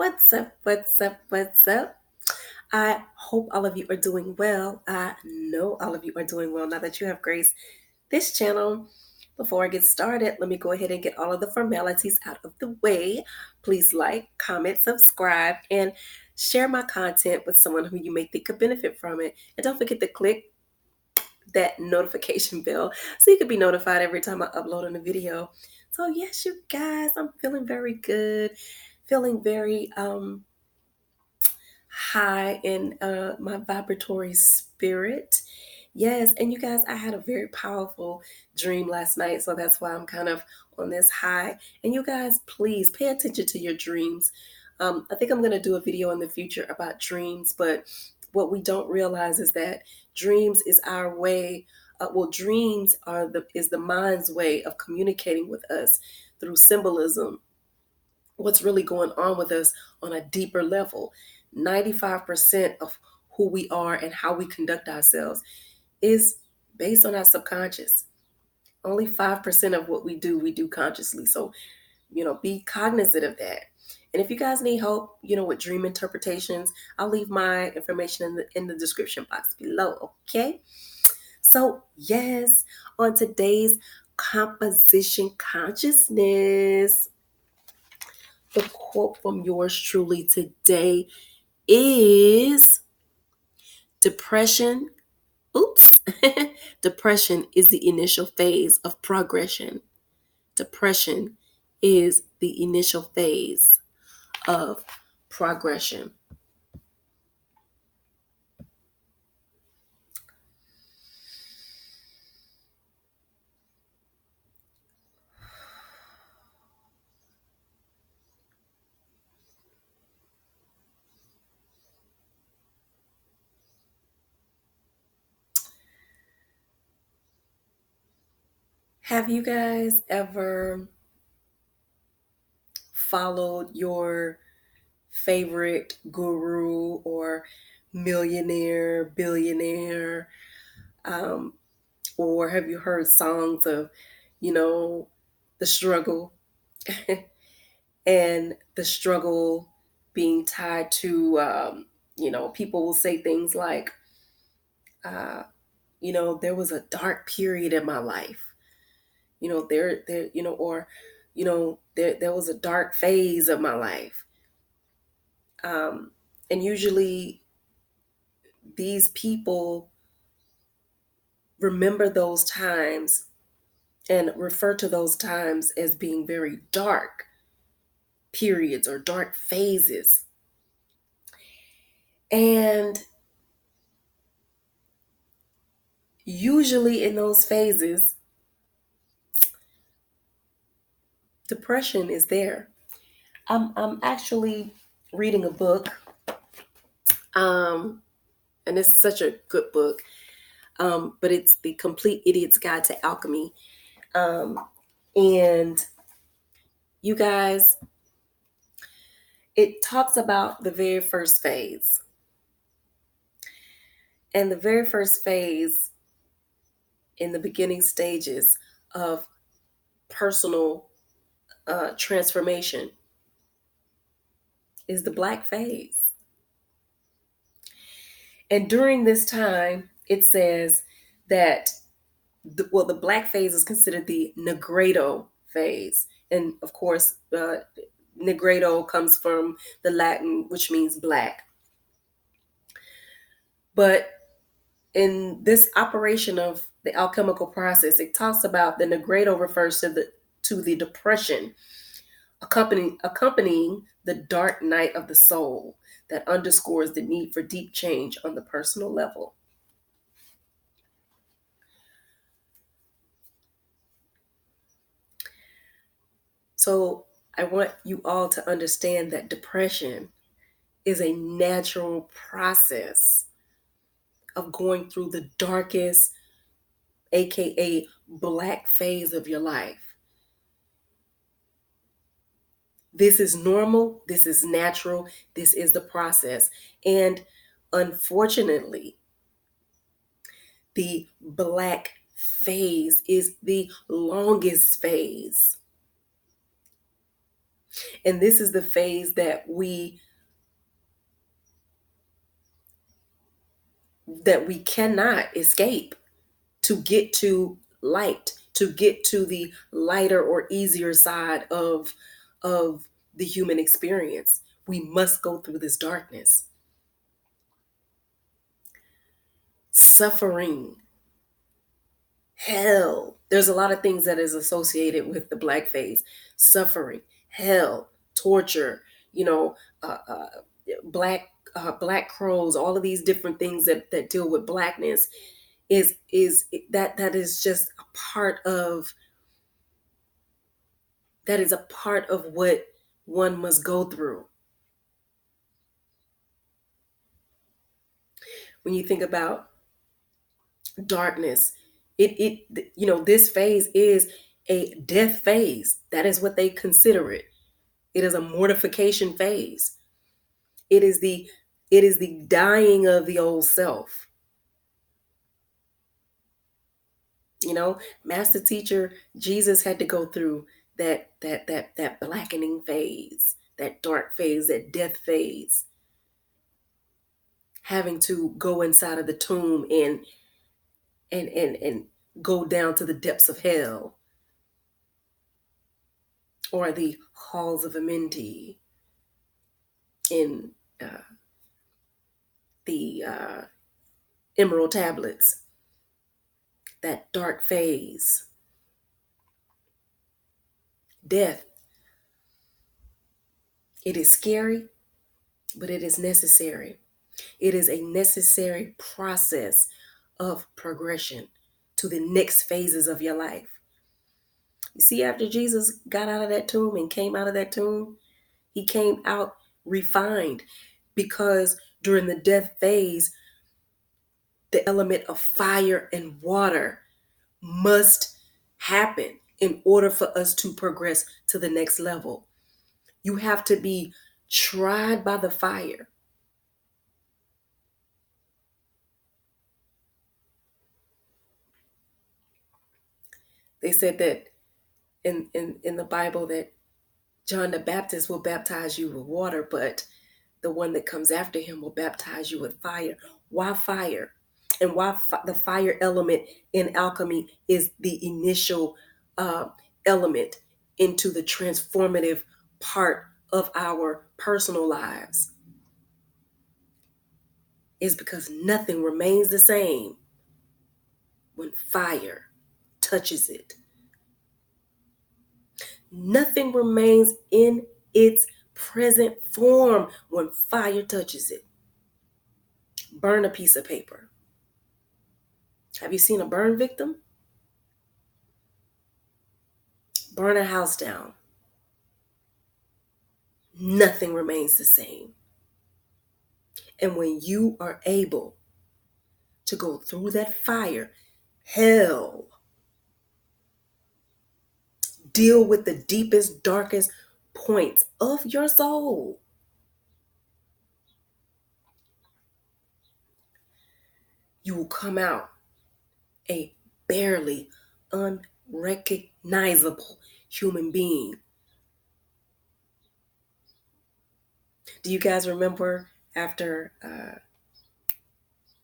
What's up? What's up? What's up? I hope all of you are doing well. I know all of you are doing well now that you have graced this channel. Before I get started, let me go ahead and get all of the formalities out of the way. Please like, comment, subscribe, and share my content with someone who you may think could benefit from it. And don't forget to click that notification bell so you can be notified every time I upload on a video. So yes, you guys, I'm feeling very good, feeling very high in my vibratory spirit. Yes, and you guys, I had a very powerful dream last night, so that's why I'm kind of on this high. And you guys, please pay attention to your dreams. I think I'm going to do a video in the future about dreams, but what we don't realize is that dreams is our way. Dreams are the mind's way of communicating with us through symbolism, what's really going on with us on a deeper level. 95% of who we are and how we conduct ourselves is based on our subconscious. Only 5% of what we do consciously. So, be cognizant of that. And if you guys need help, with dream interpretations, I'll leave my information in the description box below, okay? So, yes, on today's composition consciousness, the quote from yours truly today is depression. Oops. Depression is the initial phase of progression. Depression is the initial phase of progression. Have you guys ever followed your favorite guru or millionaire, billionaire? Um, or have you heard songs of, you know, the struggle and the struggle being tied to, people will say things like, uh, there was a dark period in my life, or, there was a dark phase of my life. And usually these people remember those times and refer to those times as being very dark periods or dark phases. And usually in those phases, depression is there. I'm actually reading a book, um, and it's such a good book, but it's The Complete Idiot's Guide to Alchemy. And you guys, it talks about the very first phase. And the very first phase in the beginning stages of personal transformation is the black phase. And during this time, it says that the black phase is considered the Negredo phase. And of course, Negredo comes from the Latin, which means black. But in this operation of the alchemical process, it talks about the Negredo refers to the depression accompanying the dark night of the soul that underscores the need for deep change on the personal level. So I want you all to understand that depression is a natural process of going through the darkest, aka black phase of your life. This is normal, this is natural, this is the process. And unfortunately, the black phase is the longest phase. And this is the phase that we cannot escape to get to light, to get to the lighter or easier side of the human experience. We must go through this darkness. Suffering, hell. There's a lot of things that is associated with the black phase. Suffering, hell, torture, you know, black black crows, all of these different things that deal with blackness is that is just a part of that is a part of what one must go through. When you think about darkness, this phase is a death phase. That is what they consider it. It is a mortification phase. It is the dying of the old self. Master teacher Jesus had to go through that blackening phase, that dark phase, that death phase, having to go inside of the tomb and go down to the depths of hell, or the halls of Amenti in the emerald tablets. That dark phase, death. It is scary, but it is necessary. It is a necessary process of progression to the next phases of your life. You see, after Jesus got out of that tomb and came out of that tomb, he came out refined, because during the death phase, the element of fire and water must happen in order for us to progress to the next level. You have to be tried by the fire. They said that in the Bible that John the Baptist will baptize you with water, but the one that comes after him will baptize you with fire. Why fire? And why the fire element in alchemy is the initial element into the transformative part of our personal lives, is because nothing remains the same when fire touches it. Nothing remains in its present form when fire touches it. Burn a piece of paper. Have you seen a burn victim? Burn a house down. Nothing remains the same. And when you are able to go through that fire, hell, deal with the deepest, darkest points of your soul, you will come out a barely unrecognizable human being. Do you guys remember after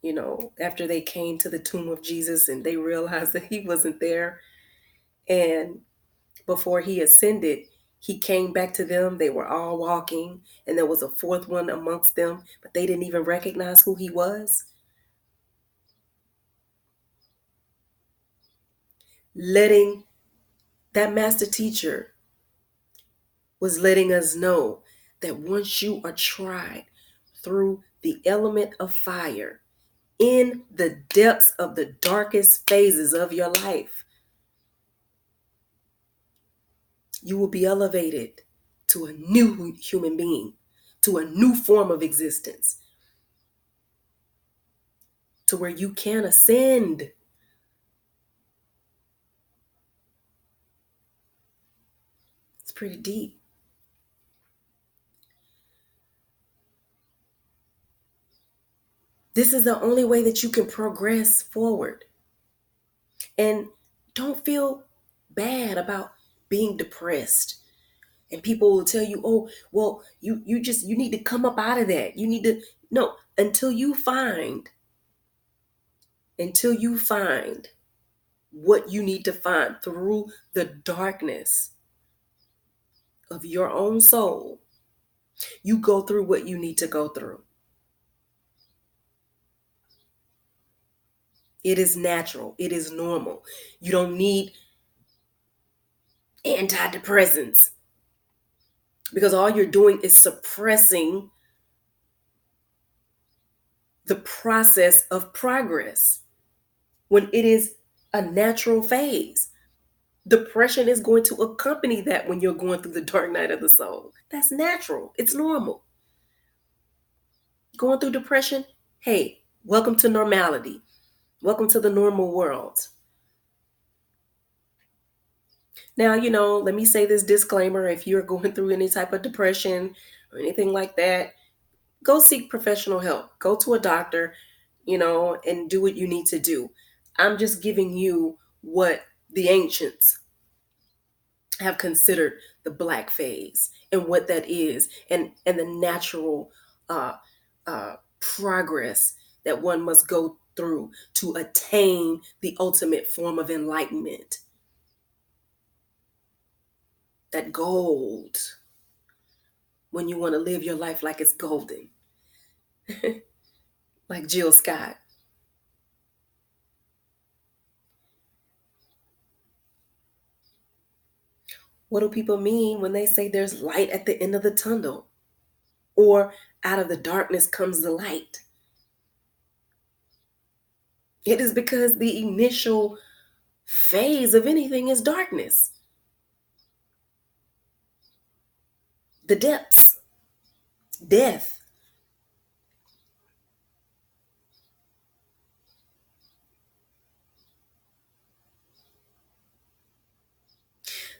they came to the tomb of Jesus and they realized that he wasn't there, and before he ascended, he came back to them. They were all walking, and there was a fourth one amongst them, but they didn't even recognize who he was. Letting that master teacher was letting us know that once you are tried through the element of fire in the depths of the darkest phases of your life, you will be elevated to a new human being, to a new form of existence, to where you can ascend. It's pretty deep. This is the only way that you can progress forward. And don't feel bad about being depressed. And people will tell you, oh, well, you need to come up out of that. You need to no, until you find what you need to find through the darkness of your own soul, you go through what you need to go through. It is natural. It is normal. You don't need antidepressants because all you're doing is suppressing the process of progress when it is a natural phase. Depression is going to accompany that when you're going through the dark night of the soul. That's natural. It's normal. Going through depression, hey, welcome to normality. Welcome to the normal world. Now, let me say this disclaimer. If you're going through any type of depression or anything like that, go seek professional help. Go to a doctor, and do what you need to do. I'm just giving you what the ancients have considered the black phase and what that is, and the natural progress that one must go through to attain the ultimate form of enlightenment, that gold, when you want to live your life like it's golden, like Jill Scott. What do people mean when they say there's light at the end of the tunnel? Or out of the darkness comes the light? It is because the initial phase of anything is darkness, the depths, death.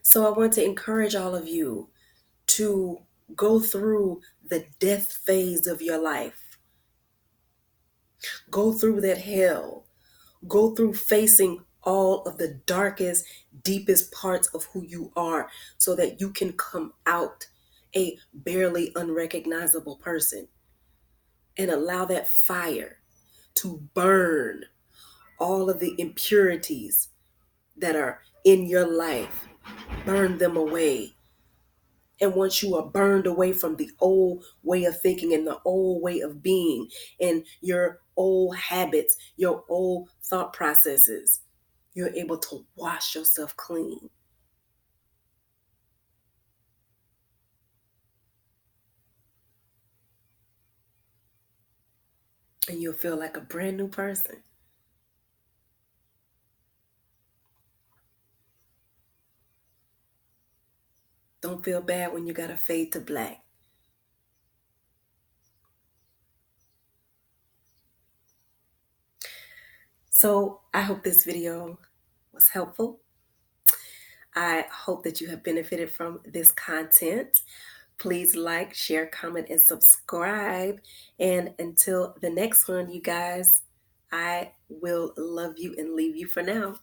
So I want to encourage all of you to go through the death phase of your life. Go through that hell. Go through facing all of the darkest, deepest parts of who you are so that you can come out a barely unrecognizable person and allow that fire to burn all of the impurities that are in your life. Burn them away. And once you are burned away from the old way of thinking and the old way of being and your old habits, your old thought processes, you're able to wash yourself clean. And you'll feel like a brand new person. Don't feel bad when you got to fade to black. So I hope this video was helpful. I hope that you have benefited from this content. Please like, share, comment, and subscribe. And until the next one, you guys, I will love you and leave you for now.